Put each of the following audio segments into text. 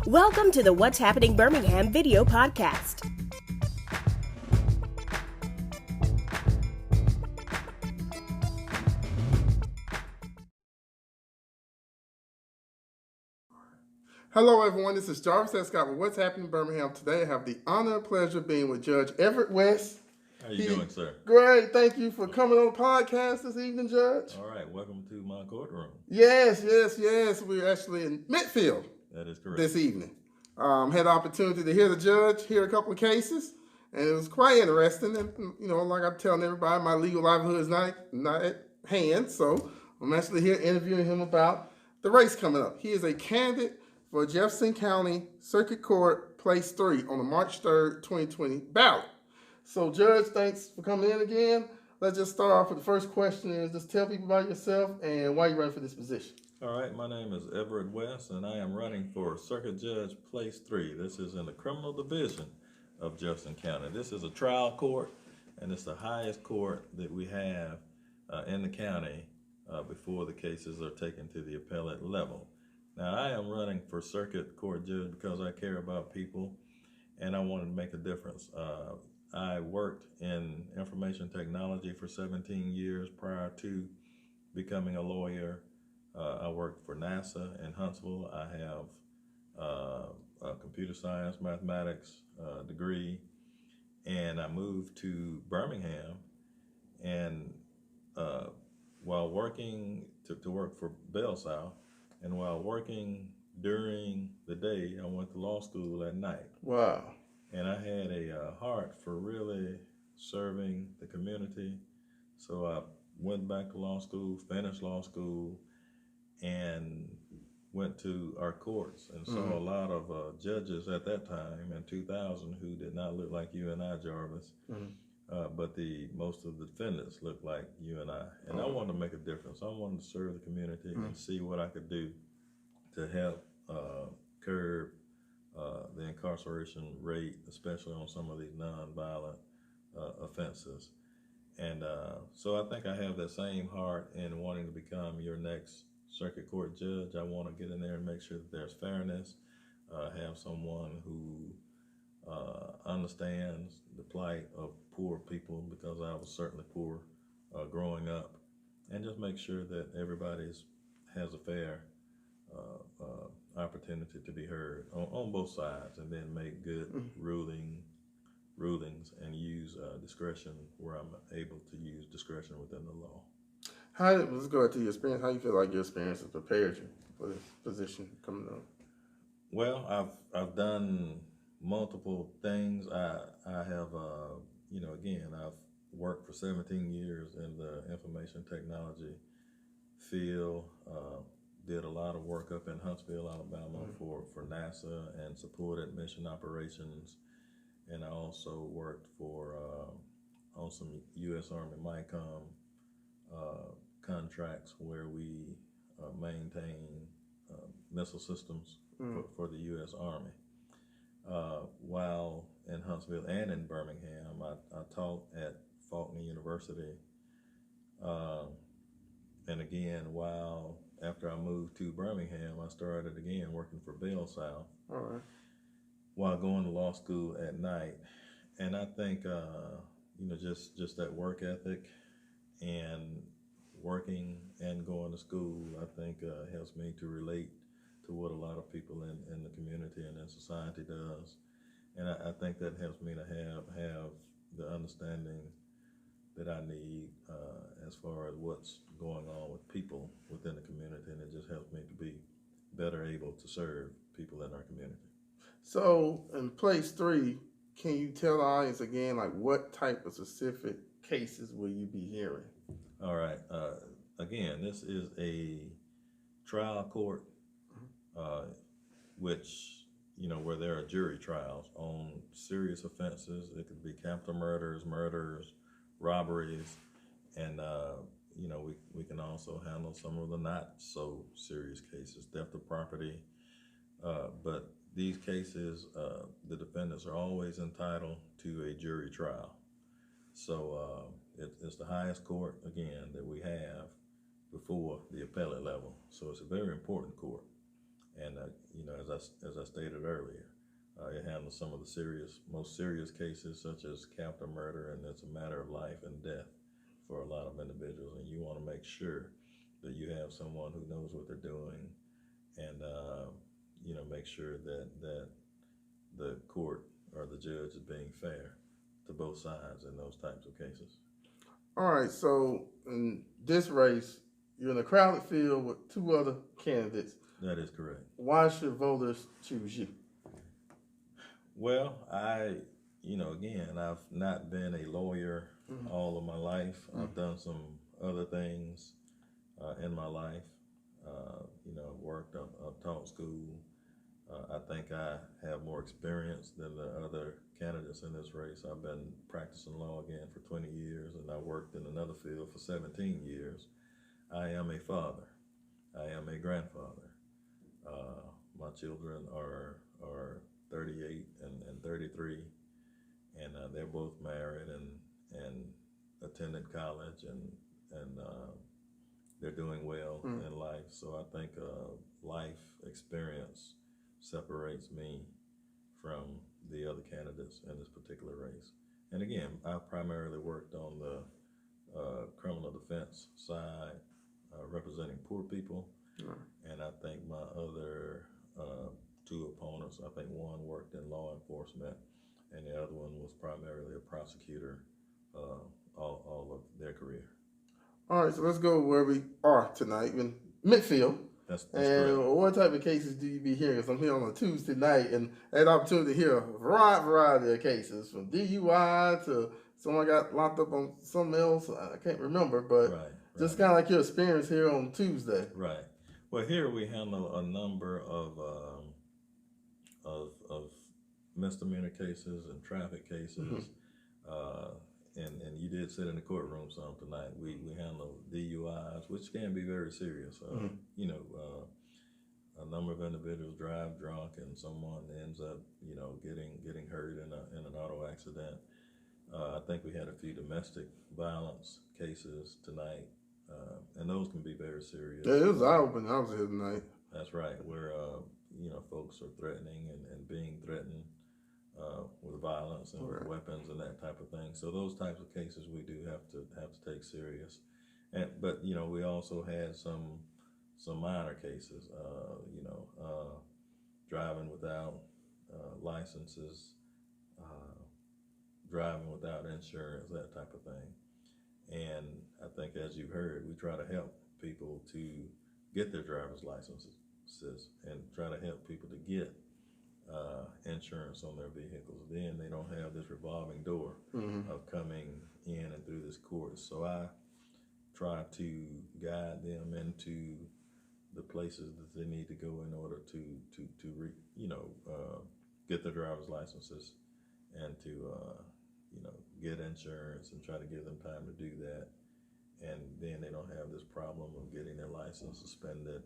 Welcome to the What's Happening Birmingham video podcast. Hello everyone, this is Jefferson with What's Happening Birmingham. Today I have the honor and pleasure of being with Judge Everett Wess. How you doing, sir? Great, thank you for coming on the podcast this evening, Judge. All right, welcome to my courtroom. Yes. We're actually in Midfield. That is correct. This evening. Had the opportunity to hear the judge, hear a couple of cases, and it was quite interesting. And, like I'm telling everybody, my legal livelihood is not at hand, so I'm actually here interviewing him about the race coming up. He is a candidate for Jefferson County Circuit Court Place 3 on the March 3rd, 2020 ballot. So, Judge, thanks for coming in again. Let's just start off with the first question is just tell people about yourself and why you running for this position. All right, my name is Everett Wess, and I am running for Circuit Judge Place 3. This is in the criminal division of Jefferson County. This is a trial court, and it's the highest court that we have in the county before the cases are taken to the appellate level. Now, I am running for Circuit Court Judge because I care about people and I wanted to make a difference. I worked in information technology for 17 years prior to becoming a lawyer. I worked for NASA in Huntsville. I have a computer science, mathematics degree, and I moved to Birmingham. And while working to work for Bell South, and while working during the day, I went to law school at night. Wow. And I had a heart for really serving the community. So I went back to law school, finished law school, and went to our courts and saw a lot of judges at that time in 2000 who did not look like you and I, Jarvis. But most of the defendants looked like you and I. And I wanted to make a difference. I wanted to serve the community and see what I could do to help curb the incarceration rate, especially on some of these nonviolent offenses. And so I think I have that same heart in wanting to become your next circuit court judge. I want to get in there and make sure that there's fairness, have someone who understands the plight of poor people, because I was certainly poor growing up, and just make sure that everybody has a fair opportunity to be heard on both sides, and then make good rulings and use discretion where I'm able to use discretion within the law. Let's go to your experience. How do you feel like your experience has prepared you for this position coming up? Well, I've done multiple things. I have, again, I've worked for 17 years in the information technology field. Did a lot of work up in Huntsville, Alabama for NASA and supported mission operations. And I also worked for on some U.S. Army MICOM contracts where we maintain missile systems for the U.S. Army. While in Huntsville and in Birmingham, I taught at Faulkner University. And again, after I moved to Birmingham, I started again working for Bell South. All right. While going to law school at night. And I think, just that work ethic and working and going to school, I think helps me to relate to what a lot of people in the community and in society does. And I think that helps me to have the understanding that I need as far as what's going on with people within the community, and it just helps me to be better able to serve people in our community. So in place 3, can you tell the audience again, like what type of specific cases will you be hearing? All right. Again, this is a trial court, which, where there are jury trials on serious offenses. It could be capital murders, robberies, and we can also handle some of the not so serious cases, theft of property. But these cases, the defendants are always entitled to a jury trial. So it's the highest court, again, that we have before the appellate level. So it's a very important court. And as I stated earlier, it handles some of the most serious cases, such as capital murder, and it's a matter of life and death for a lot of individuals. And you want to make sure that you have someone who knows what they're doing, and make sure that the court or the judge is being fair to both sides in those types of cases. All right, so in this race, you're in a crowded field with two other candidates. That is correct. Why should voters choose you? Well, again, I've not been a lawyer all of my life. I've done some other things in my life. I've worked, I've taught school. I think I have more experience than the other candidates in this race. I've been practicing law again for 20 years, and I worked in another field for 17 years. I am a father. I am a grandfather. My children are 38 and 33, and they're both married and attended college, and they're doing well in life. So I think life experience separates me from the other candidates in this particular race. And again, I primarily worked on the criminal defense side, representing poor people. And I think my other two opponents, I think one worked in law enforcement, and the other one was primarily a prosecutor all of their career. All right, so let's go where we are tonight in midfield. That's and correct. What type of cases do you be hearing? Because I'm here on a Tuesday night, and I had the opportunity to hear a variety of cases, from DUI to someone got locked up on something else. I can't remember, but just kind of like your experience here on Tuesday. Right. Well, here we handle a number of misdemeanor cases and traffic cases. And you did sit in the courtroom some tonight. We handle DUIs, which can be very serious. A number of individuals drive drunk, and someone ends up, getting hurt in an auto accident. I think we had a few domestic violence cases tonight, and those can be very serious. Yeah, it was eye-opening. I was here tonight. That's right, where folks are threatening and being threatened with violence and with weapons and that type of thing. So those types of cases we do have to take serious. But we also had some minor cases. Driving without licenses, driving without insurance, that type of thing. And I think, as you've heard, we try to help people to get their driver's licenses and try to help people to get insurance on their vehicles. Then they don't have this revolving door of coming in and through this course. So I try to guide them into the places that they need to go in order to get their driver's licenses and to get insurance, and try to give them time to do that. And then they don't have this problem of getting their license suspended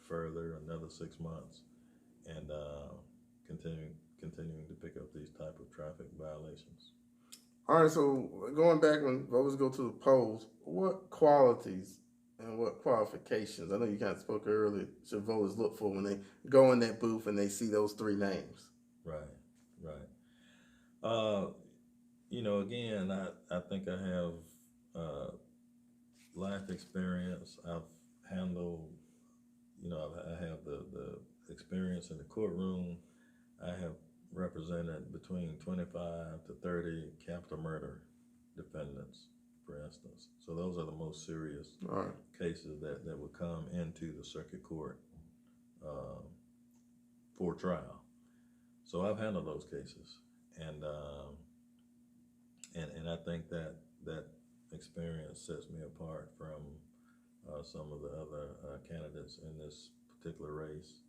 further another 6 months, and continuing to pick up these type of traffic violations. All right, so going back, when voters go to the polls, what qualities and what qualifications, I know you kind of spoke earlier, should voters look for when they go in that booth and they see those three names? Right. Again, I think I have life experience. I've handled, I have the experience in the courtroom. I have represented between 25 to 30 capital murder defendants, for instance. So those are the most serious cases that would come into the circuit court for trial. So I've handled those cases, and I think that experience sets me apart from some of the other candidates in this particular race.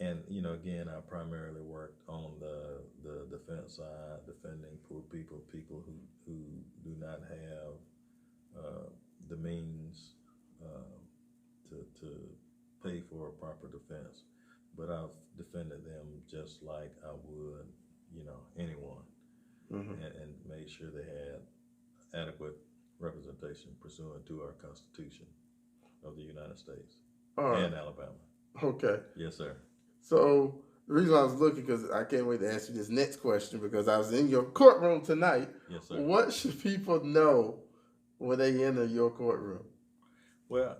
And again, I primarily worked on the defense side, defending poor people who do not have the means to pay for a proper defense. But I've defended them just like I would, anyone, and made sure they had adequate representation pursuant to our Constitution of the United States and Alabama. Okay. Yes, sir. So the reason I was looking, because I can't wait to ask you this next question, because I was in your courtroom tonight. Yes, sir. What should people know when they enter your courtroom? Well,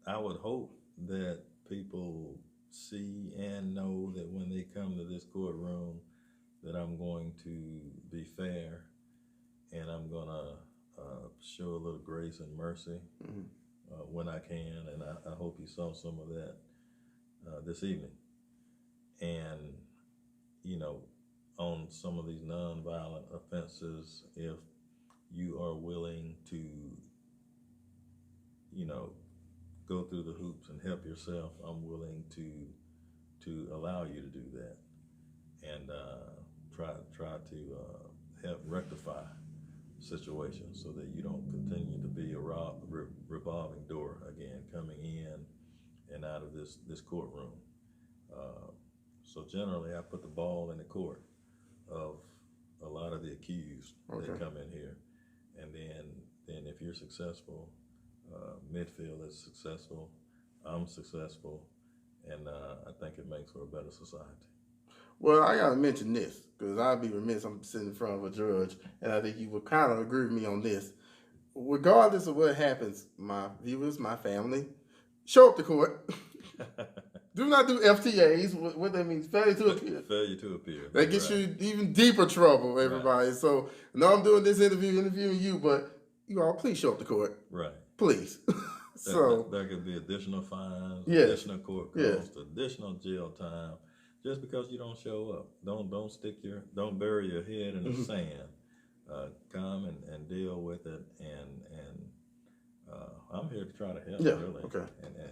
I would hope that people see and know that when they come to this courtroom, that I'm going to be fair, and I'm going to show a little grace and mercy when I can, and I hope you saw some of that this evening. And, on some of these nonviolent offenses, if you are willing to, go through the hoops and help yourself, I'm willing to allow you to do that, and try to help rectify situations so that you don't continue to be a revolving door again, coming in and out of this courtroom. So generally, I put the ball in the court of a lot of the accused that come in here, and then if you're successful, midfield is successful, I'm successful, and I think it makes for a better society. Well, I gotta mention this, because I'd be remiss. I'm sitting in front of a judge, and I think you would kind of agree with me on this. Regardless of what happens, my viewers, my family, show up to court. Do not do FTAs. What that means, failure to appear. Failure to appear. That gets you even deeper trouble, everybody. Right. So, no, I'm doing this interviewing you, but you all please show up to court. Right. Please. So there could be additional fines, additional court costs, additional jail time, just because you don't show up. Don't bury your head in the sand. Come and deal with it, and I'm here to try to help, really,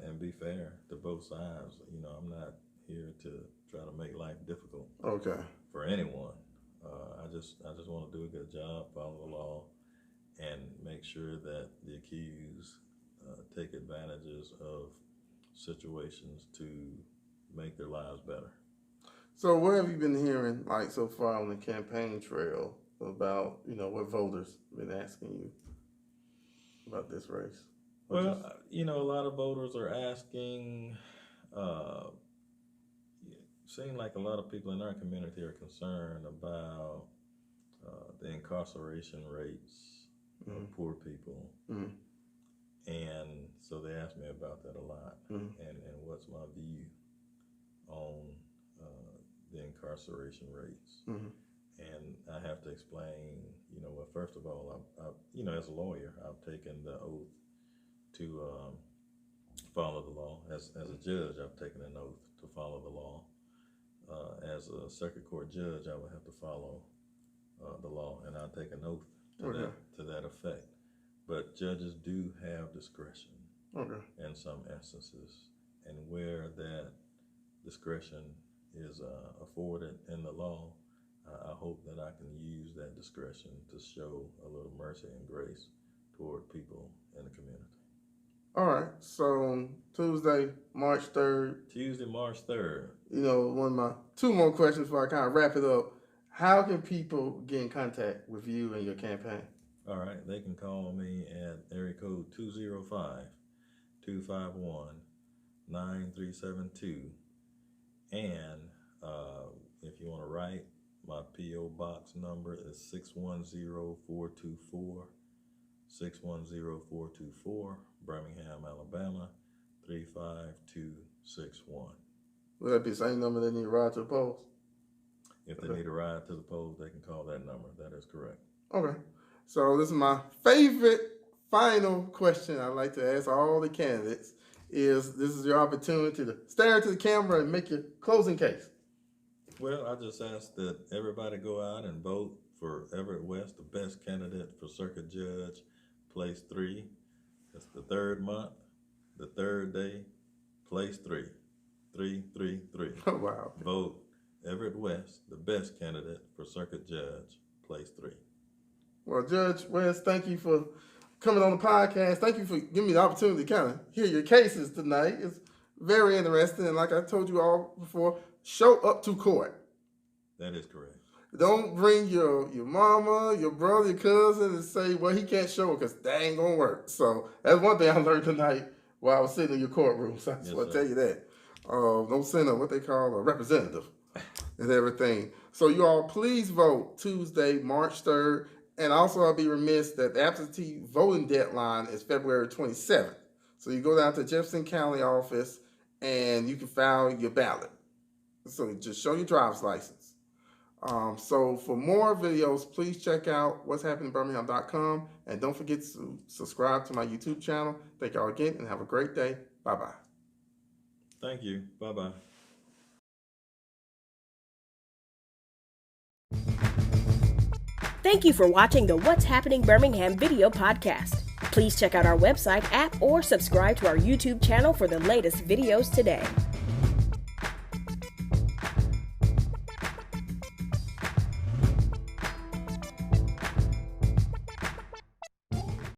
and be fair to both sides. I'm not here to try to make life difficult for anyone. I just want to do a good job, follow the law, and make sure that the accused take advantages of situations to make their lives better. So what have you been hearing, like, so far on the campaign trail about, what voters have been asking you about this race? Well, a lot of voters are asking, seem like a lot of people in our community are concerned about the incarceration rates of poor people. And so they ask me about that a lot, and what's my view on the incarceration rates. And I have to explain, well, first of all, I as a lawyer, I've taken the oath to follow the law. As a judge, I've taken an oath to follow the law. As a circuit court judge, I would have to follow the law, and I'll take an oath to that effect. But judges do have discretion in some instances, and where that discretion is afforded in the law, I hope that I can use that discretion to show a little mercy and grace toward people in the community. All right, so Tuesday, March 3rd. Tuesday, March 3rd. One of my two more questions before I kind of wrap it up. How can people get in contact with you and your campaign? All right, they can call me at area code 205-251-9372. And if you want to write, my P.O. Box number is 610-424, 610-424, Birmingham, Alabama, 35261. Will that be the same number they need to ride to the polls? If they need to ride to the polls, they can call that number. That is correct. Okay. So this is my favorite final question I like to ask all the candidates. This is your opportunity to stare into the camera and make your closing case. Well, I just ask that everybody go out and vote for Everett Wess, the best candidate for Circuit Judge, place 3. It's the third month, the third day, place 3. 333. Oh, wow. Vote Everett Wess, the best candidate for Circuit Judge, place 3. Well, Judge Wess, thank you for coming on the podcast. Thank you for giving me the opportunity to kind of hear your cases tonight. It's very interesting. And like I told you all before, show up to court. That is correct. Don't bring your mama, your brother, your cousin, and say, well, he can't show it, because that ain't going to work. So that's one thing I learned tonight. while I was sitting in your courtroom. So I just Yes, want to sir. tell you that. Don't send what they call a representative and everything. So you all please vote Tuesday, March 3rd. And also I'll be remiss that the absentee voting deadline is February 27th. So you go down to Jefferson County office and you can file your ballot. So just show your driver's license. So for more videos, please check out what'shappeningbirmingham.com and don't forget to subscribe to my YouTube channel. Thank y'all again and have a great day. Bye-bye. Thank you. Bye-bye. Thank you for watching the What's Happening Birmingham video podcast. Please check out our website, app, or subscribe to our YouTube channel for the latest videos today.